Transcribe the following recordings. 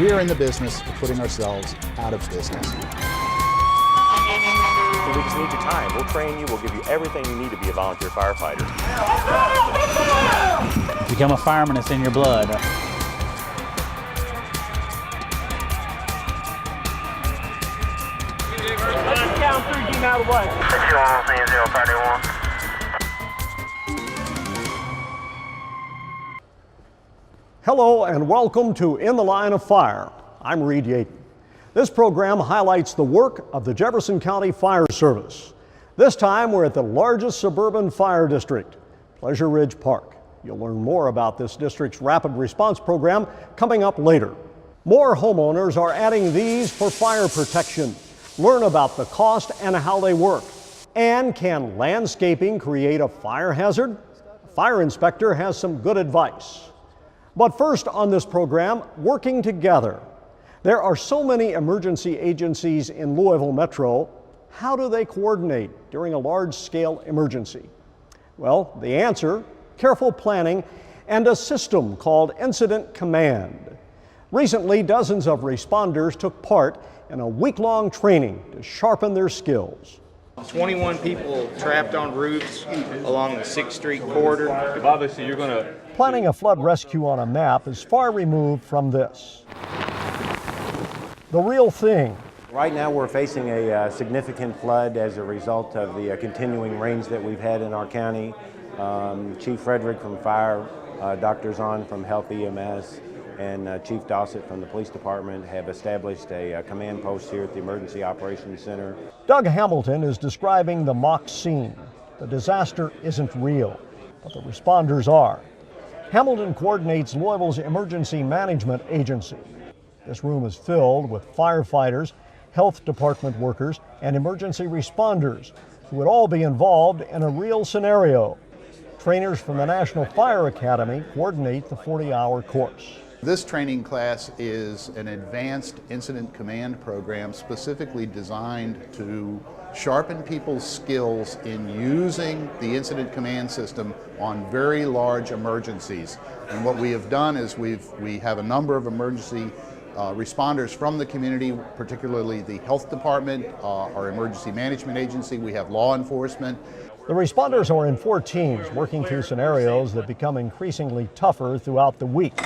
We're in the business of putting ourselves out of business. We just need your time. We'll train you. We'll give you everything you need to be a volunteer firefighter. Become a fireman, it's in your blood. Count 3, getting out of the way. 051. Hello and welcome to In the Line of Fire. I'm Reed Yaten. This program highlights the work of the Jefferson County Fire Service. This time we're at the largest suburban fire district, Pleasure Ridge Park. You'll learn more about this district's rapid response program coming up later. More homeowners are adding these for fire protection. Learn about the cost and how they work. And can landscaping create a fire hazard? A fire inspector has some good advice. But first on this program, working together. There are so many emergency agencies in Louisville Metro. How do they coordinate during a large-scale emergency? Well, the answer, careful planning and a system called Incident Command. Recently, dozens of responders took part in a week-long training to sharpen their skills. 21 people trapped on roofs along the 6th Street corridor. Obviously, you're going to... Planning a flood rescue on a map is far removed from this. The real thing. Right now we're facing a significant flood as a result of the continuing rains that we've had in our county. Chief Frederick from Fire, Dr. Zahn from Health EMS, and Chief Dossett from the Police Department have established a command post here at the Emergency Operations Center. Doug Hamilton is describing the mock scene. The disaster isn't real, but the responders are. Hamilton coordinates Louisville's emergency management agency. This room is filled with firefighters, health department workers, and emergency responders who would all be involved in a real scenario. Trainers from the National Fire Academy coordinate the 40-hour course. This training class is an advanced incident command program specifically designed to sharpen people's skills in using the incident command system on very large emergencies. And what we have done is we have a number of emergency responders from the community, particularly the health department, our emergency management agency. We have law enforcement. The responders are in 4 teams working through scenarios that become increasingly tougher throughout the week.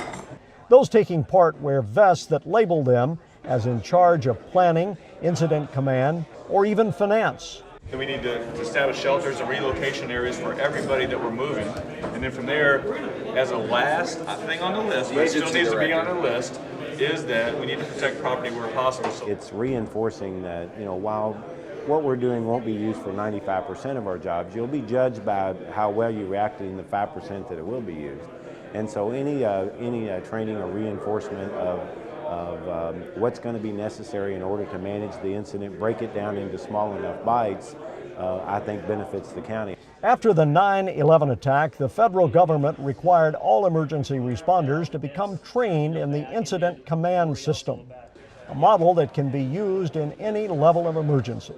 Those taking part wear vests that label them as in charge of planning, incident command, or even finance. We need to establish shelters and relocation areas for everybody that we're moving. And then from there, as a last thing on the list, but it still needs to be on the list, is that we need to protect property where possible. It's reinforcing that, while what we're doing won't be used for 95% of our jobs, you'll be judged by how well you reacted in the 5% that it will be used. And so any training or reinforcement of what's going to be necessary in order to manage the incident, break it down into small enough bites, I think benefits the county. After the 9/11 attack, the federal government required all emergency responders to become trained in the Incident Command System, a model that can be used in any level of emergency.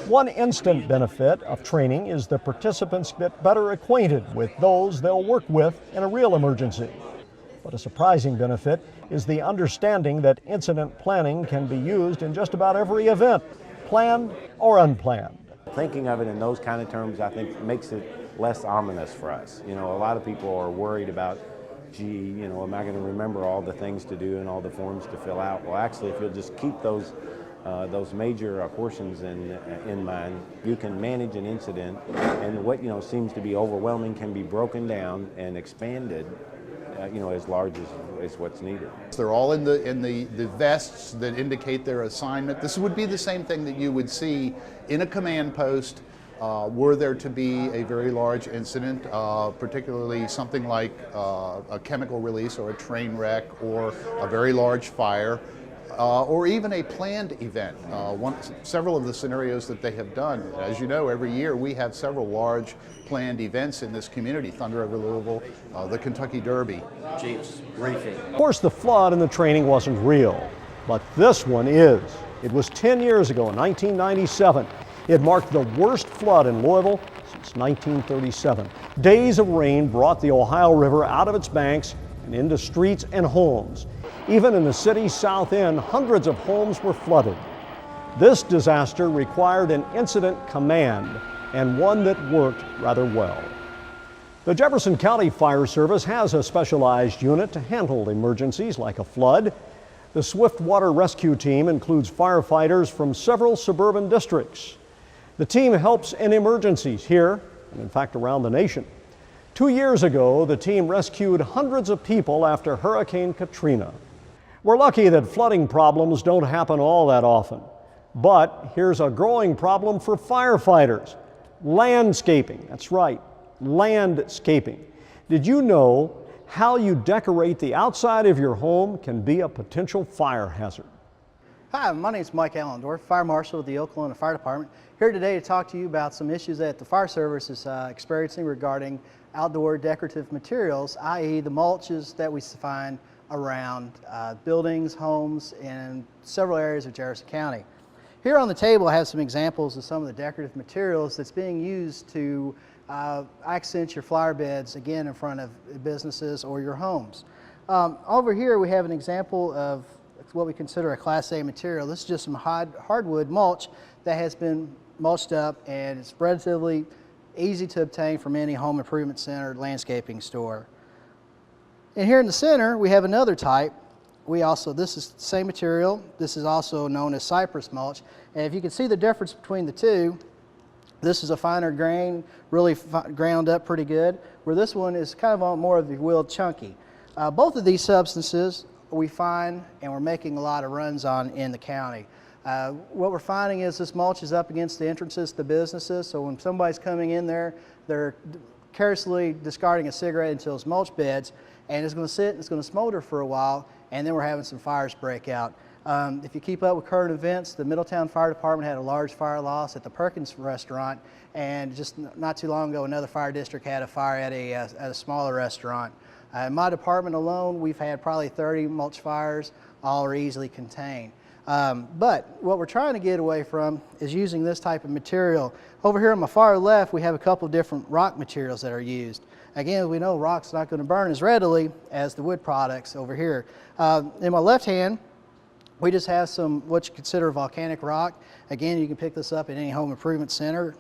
One instant benefit of training is the participants get better acquainted with those they'll work with in a real emergency. But a surprising benefit is the understanding that incident planning can be used in just about every event, planned or unplanned. Thinking of it in those kind of terms, I think, makes it less ominous for us. A lot of people are worried about, gee, am I going to remember all the things to do and all the forms to fill out? Well, actually, if you'll just keep those major portions in mind, you can manage an incident, and what seems to be overwhelming can be broken down and expanded, as large as what's needed. They're all in the vests that indicate their assignment. This would be the same thing that you would see in a command post were there to be a very large incident, particularly something like a chemical release or a train wreck or a very large fire. Or even a planned event. Several of the scenarios that they have done, as you know, every year we have several large planned events in this community, Thunder over Louisville, the Kentucky Derby. Chiefs, briefing. Of course, the flood in the training wasn't real, but this one is. It was 10 years ago in 1997. It marked the worst flood in Louisville since 1937. Days of rain brought the Ohio River out of its banks and into streets and homes. Even in the city's south end, hundreds of homes were flooded. This disaster required an incident command, and one that worked rather well. The Jefferson County Fire Service has a specialized unit to handle emergencies like a flood. The Swift Water Rescue Team includes firefighters from several suburban districts. The team helps in emergencies here, and in fact around the nation. 2 years ago, the team rescued hundreds of people after Hurricane Katrina. We're lucky that flooding problems don't happen all that often. But here's a growing problem for firefighters: landscaping. That's right, landscaping. Did you know how you decorate the outside of your home can be a potential fire hazard? Hi, my name is Mike Allendorf, Fire Marshal with the Oklahoma Fire Department. Here today to talk to you about some issues that the Fire Service is experiencing regarding outdoor decorative materials, i.e. the mulches that we find around buildings, homes, and several areas of Jefferson County. Here on the table I have some examples of some of the decorative materials that's being used to accent your flower beds, again, in front of businesses or your homes. Over here we have an example of what we consider a Class A material. This is just some hardwood mulch that has been mulched up, and it's relatively easy to obtain from any home improvement center or landscaping store. And here in the center we have another type. This is the same material. This is also known as cypress mulch. And if you can see the difference between the two, this is a finer grain, really ground up pretty good, where this one is kind of more of the real chunky. Both of these substances we find and we're making a lot of runs on in the county. What we're finding is this mulch is up against the entrances to businesses, so when somebody's coming in there, they're carelessly discarding a cigarette into those mulch beds, and it's going to sit and it's going to smolder for a while, and then we're having some fires break out. If you keep up with current events, the Middletown Fire Department had a large fire loss at the Perkins restaurant, and just not too long ago another fire district had a fire at a smaller restaurant. In my department alone, we've had probably 30 mulch fires, all are easily contained. But what we're trying to get away from is using this type of material. Over here on my far left, we have a couple different rock materials that are used. Again, we know rock's not going to burn as readily as the wood products over here. In my left hand, we just have some what you consider volcanic rock. Again, you can pick this up at any home improvement center.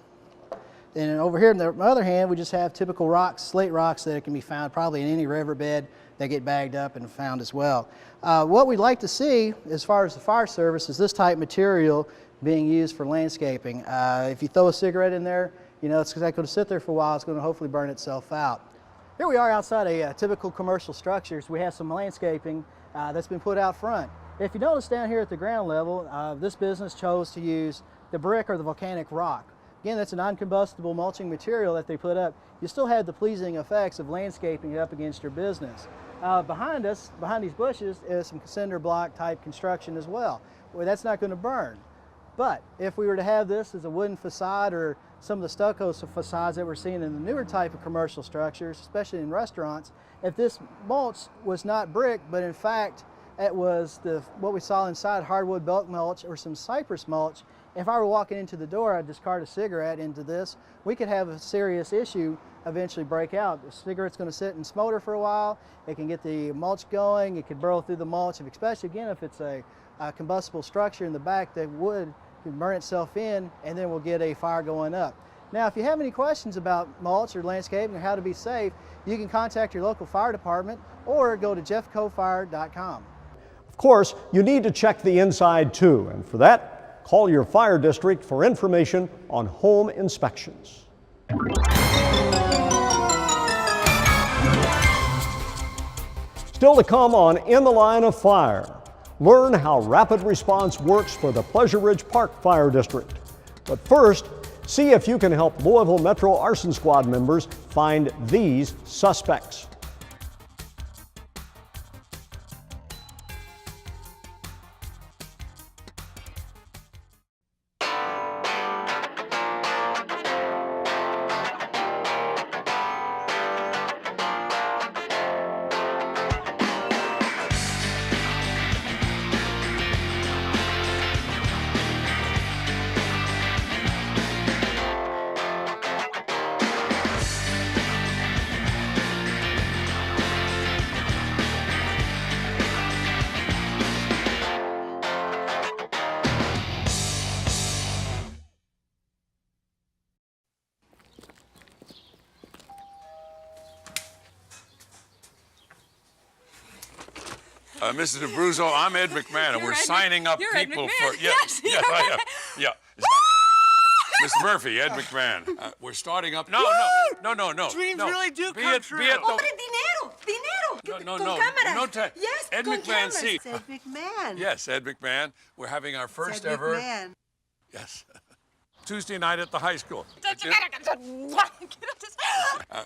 And over here on the other hand, we just have typical rocks, slate rocks that can be found probably in any riverbed that get bagged up and found as well. What we'd like to see as far as the fire service is this type material being used for landscaping. If you throw a cigarette in there, you know, it's not going to sit there for a while, it's going to hopefully burn itself out. Here we are outside a typical commercial structures. We have some landscaping that's been put out front. If you notice down here at the ground level, this business chose to use the brick or the volcanic rock. Again, that's a non-combustible mulching material that they put up. You still have the pleasing effects of landscaping up against your business. Behind us, behind these bushes, is some cinder block type construction as well. Well, that's not going to burn. But if we were to have this as a wooden facade or some of the stucco facades that we're seeing in the newer type of commercial structures, especially in restaurants, if this mulch was not brick, but in fact it was what we saw inside hardwood bulk mulch or some cypress mulch, if I were walking into the door, I'd discard a cigarette into this, we could have a serious issue eventually break out. The cigarette's going to sit and smolder for a while. It can get the mulch going. It could burrow through the mulch, especially again if it's a combustible structure in the back, that wood can burn itself in, and then we'll get a fire going up. Now, if you have any questions about mulch or landscaping or how to be safe, you can contact your local fire department or go to jeffcofire.com. Of course, you need to check the inside too, and for that, call your fire district for information on home inspections. Still to come on In the Line of Fire, learn how rapid response works for the Pleasure Ridge Park Fire District. But first, see if you can help Louisville Metro Arson Squad members find these suspects. Mrs. Abruzzo, I'm Ed McMahon, and we're signing up people for. Yes, I am. Yeah. Mr. Murphy, Ed McMahon. We're starting up. No. Dreams no. really do Be come it, true. Be it the, Dinero. no. Con cámaras. No, Yes, Ed con McMahon, cameras. see. Ed McMahon. Yes, Ed McMahon. We're having our first Ed ever. McMahon. Yes. Tuesday night at the high school.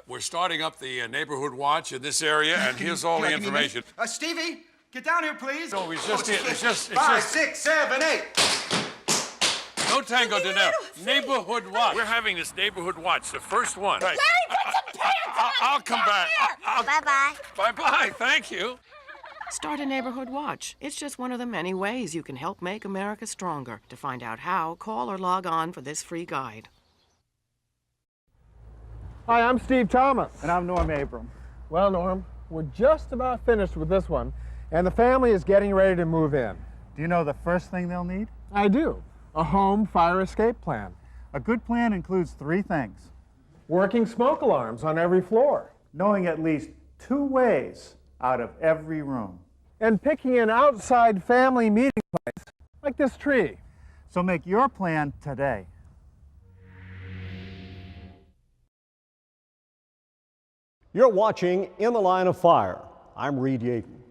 We're starting up the neighborhood watch in this area, and here's all the information. Stevie, get down here, please. No, it's just 5, 6, 7, 8. No tango de now. Neighborhood watch. We're having this neighborhood watch, the first one. Right. I'll come back. Bye-bye. Bye-bye. Thank you. Start a neighborhood watch. It's just one of the many ways you can help make America stronger. To find out how, call or log on for this free guide. Hi, I'm Steve Thomas. And I'm Norm Abram. Well, Norm, we're just about finished with this one, and the family is getting ready to move in. Do you know the first thing they'll need? I do. A home fire escape plan. A good plan includes 3 things. Working smoke alarms on every floor. Knowing at least 2 ways out of every room. And picking an outside family meeting place, like this tree. So make your plan today. You're watching In the Line of Fire. I'm Reed Yaten.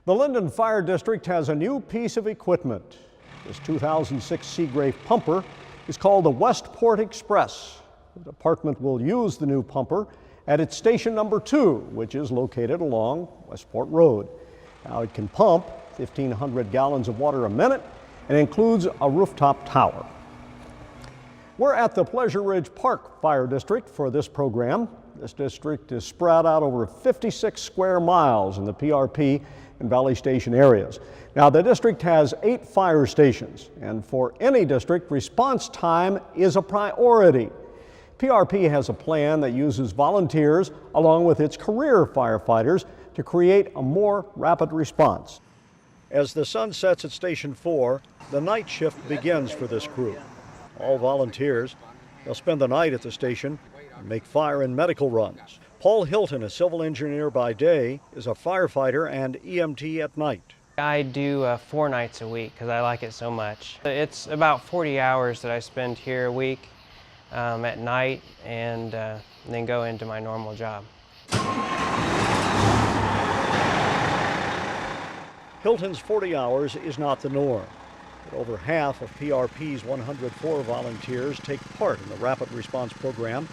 The Linden Fire District has a new piece of equipment. This 2006 Seagrave pumper is called the Westport Express. The department will use the new pumper at its station number 2, which is located along Westport Road. Now it can pump 1,500 gallons of water a minute and includes a rooftop tower. We're at the Pleasure Ridge Park Fire District for this program. This district is spread out over 56 square miles in the PRP and Valley Station areas. Now, the district has 8 fire stations, and for any district, response time is a priority. PRP has a plan that uses volunteers along with its career firefighters to create a more rapid response. As the sun sets at Station 4, the night shift begins for this crew. All volunteers, they'll spend the night at the station and make fire and medical runs. Paul Hilton, a civil engineer by day, is a firefighter and EMT at night. I do 4 nights a week because I like it so much. It's about 40 hours that I spend here a week at night and then go into my normal job. Hilton's 40 hours is not the norm, but over half of PRP's 104 volunteers take part in the Rapid Response Program,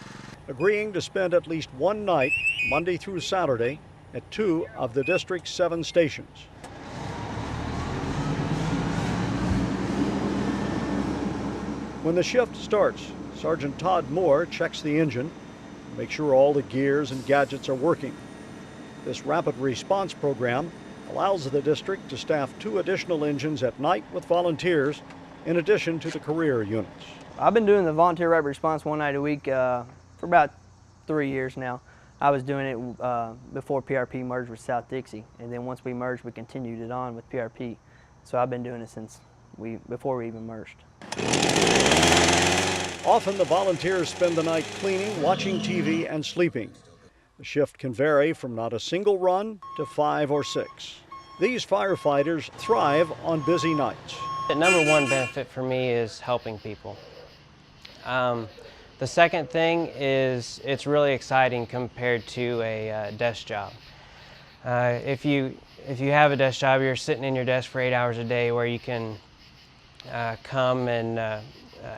agreeing to spend at least 1 night, Monday through Saturday, at 2 of the district's 7 stations. When the shift starts, Sergeant Todd Moore checks the engine to make sure all the gears and gadgets are working. This Rapid Response Program allows the district to staff 2 additional engines at night with volunteers, in addition to the career units. I've been doing the volunteer rapid response 1 night a week for about 3 years now. I was doing it before PRP merged with South Dixie, and then once we merged, we continued it on with PRP. So I've been doing it since before we even merged. Often the volunteers spend the night cleaning, watching TV, and sleeping. The shift can vary from not a single run to 5 or 6. These firefighters thrive on busy nights. The number 1 benefit for me is helping people. The second thing is it's really exciting compared to a desk job. If you have a desk job, you're sitting in your desk for 8 hours a day, where you can come and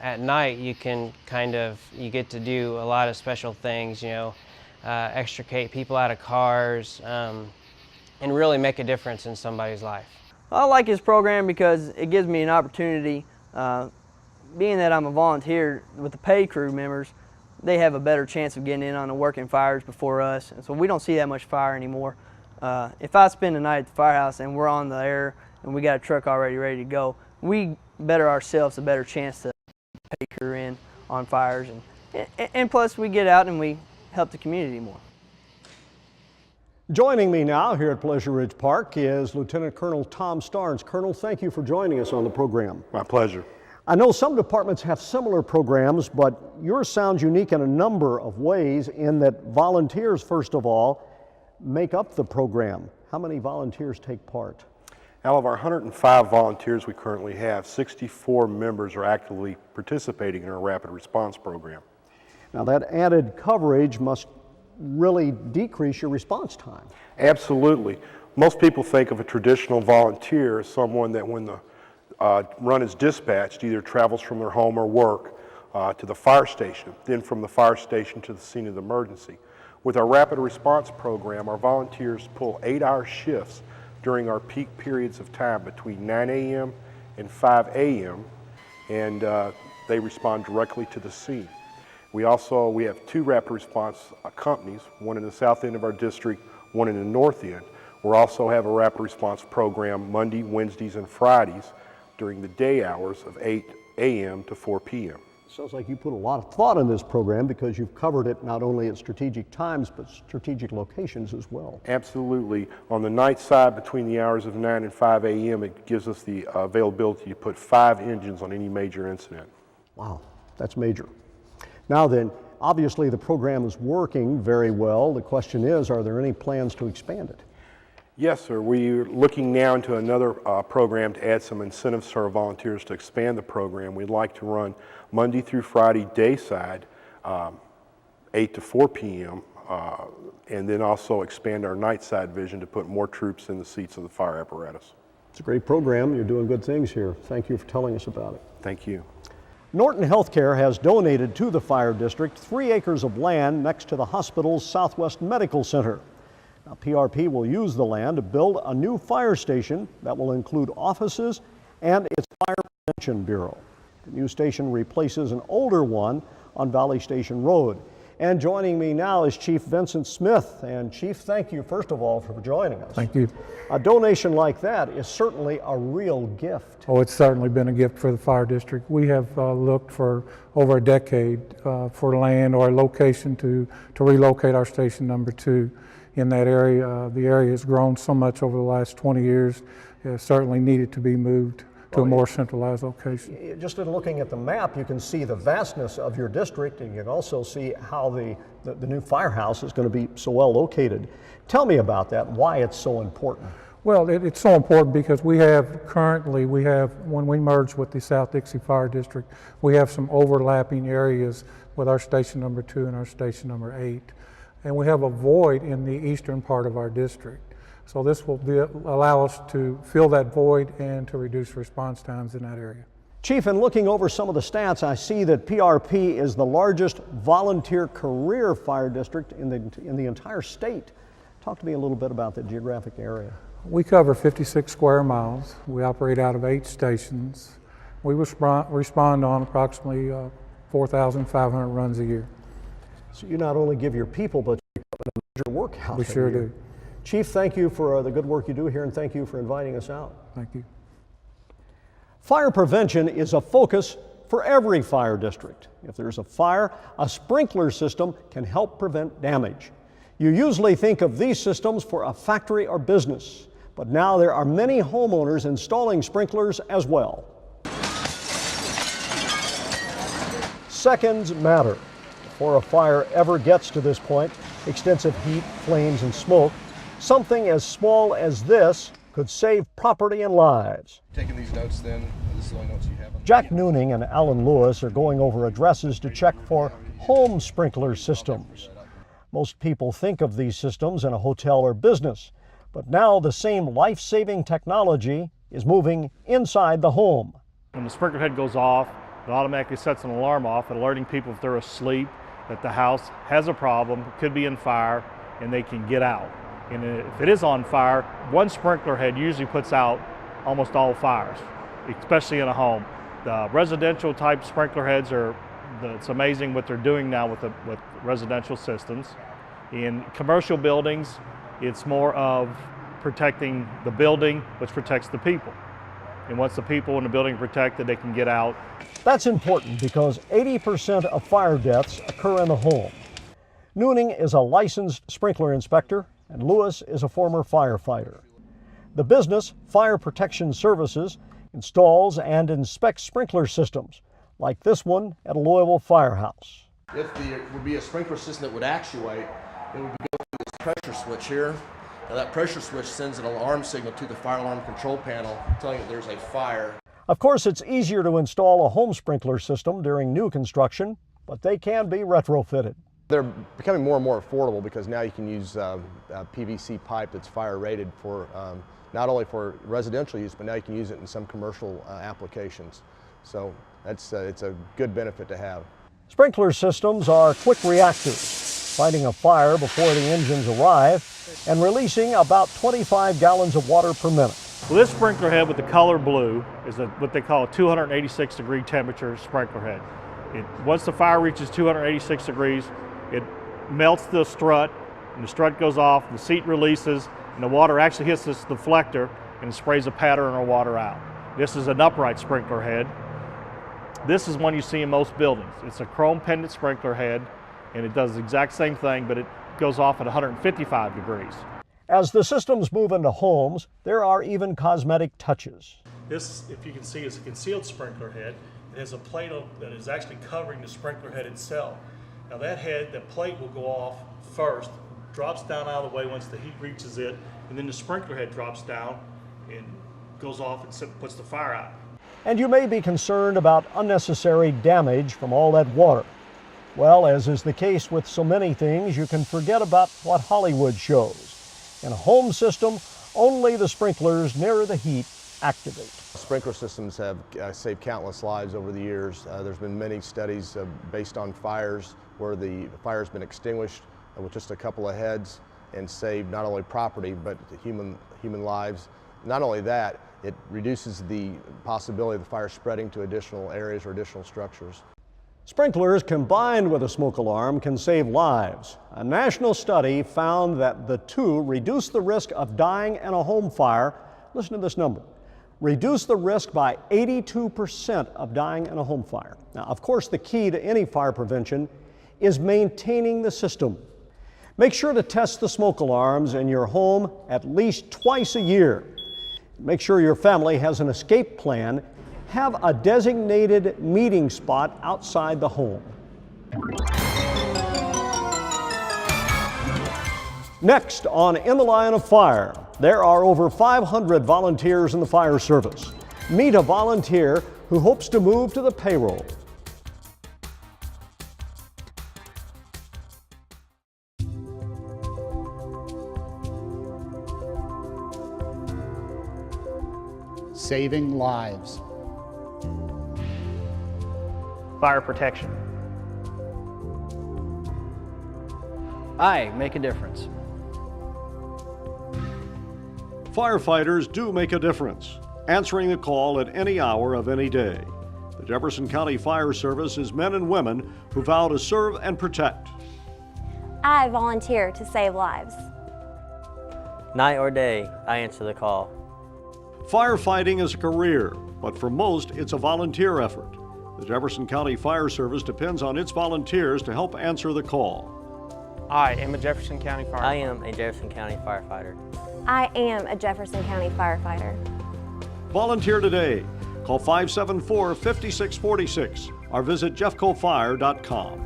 at night you can you get to do a lot of special things, you know, extricate people out of cars and really make a difference in somebody's life. I like his program because it gives me an opportunity, being that I'm a volunteer with the paid crew members, they have a better chance of getting in on the working fires before us, and so we don't see that much fire anymore. If I spend the night at the firehouse and we're on the air and we got a truck already ready to go, we better ourselves a better chance to pay crew in on fires, and plus we get out and we help the community more. Joining me now here at Pleasure Ridge Park is Lieutenant Colonel Tom Starnes. Colonel, thank you for joining us on the program. My pleasure. I know some departments have similar programs, but yours sounds unique in a number of ways in that volunteers, first of all, make up the program. how many volunteers take part? Out of our 105 volunteers we currently have, 64 members are actively participating in our rapid response program. Now that added coverage must really decrease your response time. Absolutely. Most people think of a traditional volunteer as someone that when the run is dispatched either travels from their home or work to the fire station, then from the fire station to the scene of the emergency. With our rapid response program, our volunteers pull 8-hour shifts during our peak periods of time between 9 a.m. and 5 a.m. and they respond directly to the scene. We have 2 rapid response companies, one in the south end of our district, one in the north end. We also have a rapid response program Monday, Wednesdays, and Fridays during the day hours of 8 a.m. to 4 p.m. Sounds like you put a lot of thought in this program because you've covered it not only at strategic times but strategic locations as well. Absolutely. On the night side, between the hours of 9 and 5 a.m., it gives us the availability to put 5 engines on any major incident. Wow, that's major. Now then, obviously the program is working very well. The question is, are there any plans to expand it? Yes, sir. We're looking now into another program to add some incentives to our volunteers to expand the program. We'd like to run Monday through Friday day side, 8 to 4 p.m., and then also expand our night side vision to put more troops in the seats of the fire apparatus. It's a great program. You're doing good things here. Thank you for telling us about it. Thank you. Norton Healthcare has donated to the fire district 3 acres of land next to the hospital's Southwest Medical Center. Now, PRP will use the land to build a new fire station that will include offices and its fire prevention bureau. The new station replaces an older one on Valley Station Road. And joining me now is Chief Vincent Smith. And Chief, thank you first of all for joining us. Thank you. A donation like that is certainly a real gift. Oh, it's certainly been a gift for the fire district. We have looked for over a decade for land or a location to relocate our station number 2 in that area. The area has grown so much over the last 20 years. It certainly needed to be moved to a more centralized location. Just in looking at the map, you can see the vastness of your district, and you can also see how the new firehouse is going to be so well located. Tell me about that, why it's so important. Well, it's so important because we have, when we merged with the South Dixie Fire District, we have some overlapping areas with our station number 2 and our station number 8. And we have a void in the eastern part of our district. So this will allow us to fill that void and to reduce response times in that area. Chief, in looking over some of the stats, I see that PRP is the largest volunteer career fire district in the entire state. Talk to me a little bit about the geographic area. We cover 56 square miles. We operate out of 8 stations. We respond on approximately 4,500 runs a year. So you not only give your people, but you have a major workout. We sure do. Chief, thank you for the good work you do here, and thank you for inviting us out. Thank you. Fire prevention is a focus for every fire district. If there's a fire, a sprinkler system can help prevent damage. You usually think of these systems for a factory or business, but now there are many homeowners installing sprinklers as well. Seconds matter. Before a fire ever gets to this point, extensive heat, flames, and smoke, something as small as this could save property and lives. Taking these notes then, this is the only notes you have on Jack Nooning and Alan Lewis are going over addresses to check for home sprinkler systems. Most people think of these systems in a hotel or business, but now the same life-saving technology is moving inside the home. When the sprinkler head goes off, it automatically sets an alarm off, alerting people if they're asleep that the house has a problem, could be in fire, and they can get out. And if it is on fire, one sprinkler head usually puts out almost all fires, especially in a home. The residential type sprinkler heads it's amazing what they're doing now with residential systems. In commercial buildings, it's more of protecting the building, which protects the people. And once the people in the building are protected, they can get out. That's important because 80% of fire deaths occur in the home. Nooning is a licensed sprinkler inspector, and Lewis is a former firefighter. The business, Fire Protection Services, installs and inspects sprinkler systems, like this one at a Louisville firehouse. If there would be a sprinkler system that would actuate, it would go through this pressure switch here, Now that pressure switch sends an alarm signal to the fire alarm control panel telling it there's a fire. Of course, it's easier to install a home sprinkler system during new construction, but they can be retrofitted. They're becoming more and more affordable because now you can use PVC pipe that's fire rated for not only for residential use, but now you can use it in some commercial applications. So it's a good benefit to have. Sprinkler systems are quick reactors, fighting a fire before the engines arrive and releasing about 25 gallons of water per minute. Well, this sprinkler head with the color blue is what they call a 286 degree temperature sprinkler head. Once the fire reaches 286 degrees, it melts the strut, and the strut goes off, the seat releases, and the water actually hits this deflector and sprays a pattern of water out. This is an upright sprinkler head. This is one you see in most buildings. It's a chrome pendant sprinkler head, and it does the exact same thing, but it goes off at 155 degrees. As the systems move into homes, there are even cosmetic touches. This, if you can see, is a concealed sprinkler head. It has a plate that is actually covering the sprinkler head itself. Now that plate will go off first, drops down out of the way once the heat reaches it, and then the sprinkler head drops down and goes off and puts the fire out. And you may be concerned about unnecessary damage from all that water. Well, as is the case with so many things, you can forget about what Hollywood shows. In a home system, only the sprinklers nearer the heat activate. Sprinkler systems have saved countless lives over the years. There's been many studies based on fires where the fire's been extinguished with just a couple of heads and saved not only property but human lives. Not only that, it reduces the possibility of the fire spreading to additional areas or additional structures. Sprinklers combined with a smoke alarm can save lives. A national study found that the two reduce the risk of dying in a home fire. Listen to this number. Reduce the risk by 82% of dying in a home fire. Now, of course, the key to any fire prevention is maintaining the system. Make sure to test the smoke alarms in your home at least twice a year. Make sure your family has an escape plan. Have a designated meeting spot outside the home. Next on In the Line of Fire, there are over 500 volunteers in the fire service. Meet a volunteer who hopes to move to the payroll. Saving lives. Fire protection. I make a difference. Firefighters do make a difference, answering the call at any hour of any day. The Jefferson County Fire Service is men and women who vow to serve and protect. I volunteer to save lives. Night or day, I answer the call. Firefighting is a career, but for most, it's a volunteer effort. The Jefferson County Fire Service depends on its volunteers to help answer the call. I am a Jefferson County firefighter. I am a Jefferson County firefighter. I am a Jefferson County firefighter. Volunteer today. Call 574-5646 or visit jeffcofire.com.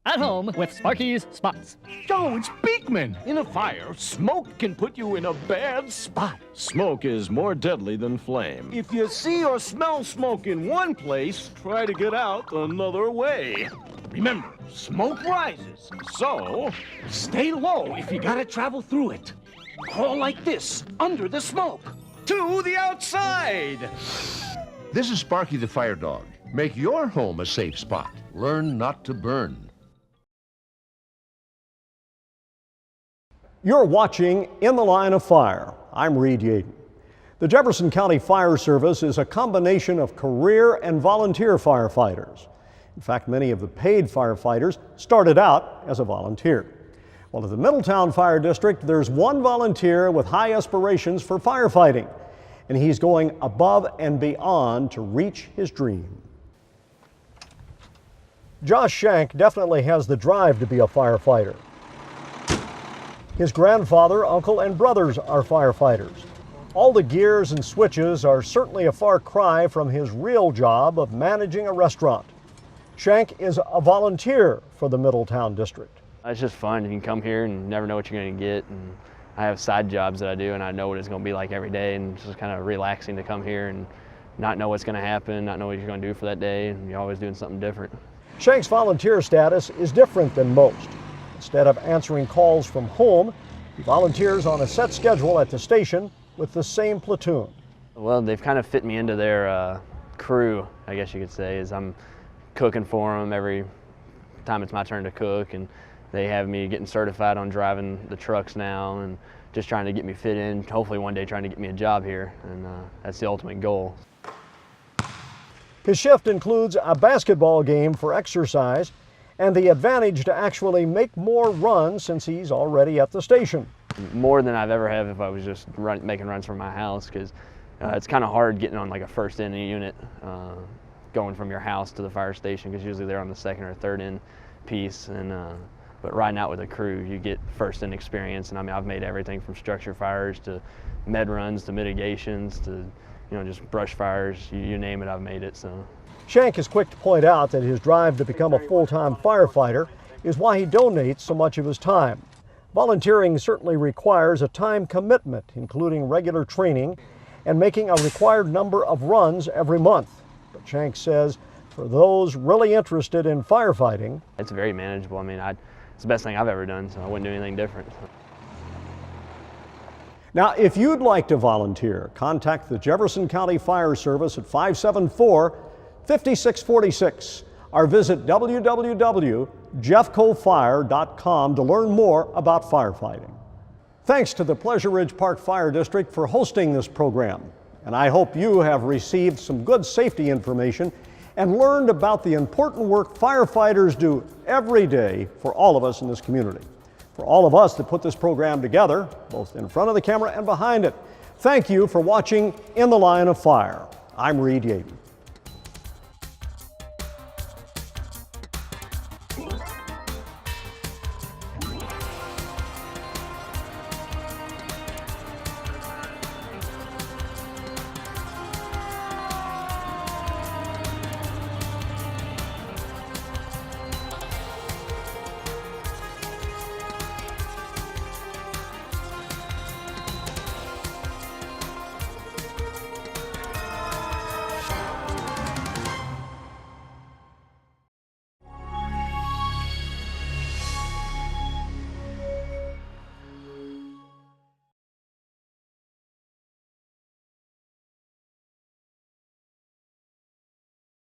At home with Sparky's Spots. Oh, it's Beekman. In a fire, smoke can put you in a bad spot. Smoke is more deadly than flame. If you see or smell smoke in one place, try to get out another way. Remember, smoke rises, so stay low if you gotta travel through it. Crawl like this, under the smoke, to the outside. This is Sparky the Fire Dog. Make your home a safe spot. Learn not to burn. You're watching In the Line of Fire. I'm Reed Yaden. The Jefferson County Fire Service is a combination of career and volunteer firefighters. In fact, many of the paid firefighters started out as a volunteer. Well, at the Middletown Fire District, there's one volunteer with high aspirations for firefighting, and he's going above and beyond to reach his dream. Josh Schank definitely has the drive to be a firefighter. His grandfather, uncle, and brothers are firefighters. All the gears and switches are certainly a far cry from his real job of managing a restaurant. Schank is a volunteer for the Middletown district. It's just fun. You can come here and never know what you're going to get. And I have side jobs that I do, and I know what it's going to be like every day. And it's just kind of relaxing to come here and not know what's going to happen, not know what you're going to do for that day, and you're always doing something different. Schank's volunteer status is different than most. Instead of answering calls from home, he volunteers on a set schedule at the station with the same platoon. Well, they've kind of fit me into their crew, I guess you could say, as I'm cooking for them every time it's my turn to cook, and they have me getting certified on driving the trucks now and just trying to get me fit in, hopefully one day trying to get me a job here, and that's the ultimate goal. His shift includes a basketball game for exercise and the advantage to actually make more runs since he's already at the station. More than I've ever have if I was just making runs from my house, because it's kind of hard getting on like a first in unit going from your house to the fire station, because usually they're on the second or third in piece. And but riding out with a crew, you get first in experience. And I mean, I've made everything from structure fires to med runs to mitigations to just brush fires, you name it, I've made it. So Schank is quick to point out that his drive to become a full-time firefighter is why he donates so much of his time. Volunteering certainly requires a time commitment, including regular training and making a required number of runs every month. But Schank says for those really interested in firefighting, it's very manageable. I mean, it's the best thing I've ever done, so I wouldn't do anything different. Now, if you'd like to volunteer, contact the Jefferson County Fire Service at 574-5646 or visit www.jeffcofire.com to learn more about firefighting. Thanks to the Pleasure Ridge Park Fire District for hosting this program, and I hope you have received some good safety information and learned about the important work firefighters do every day for all of us in this community. For all of us that put this program together, both in front of the camera and behind it, thank you for watching In the Line of Fire. I'm Reed Yaden.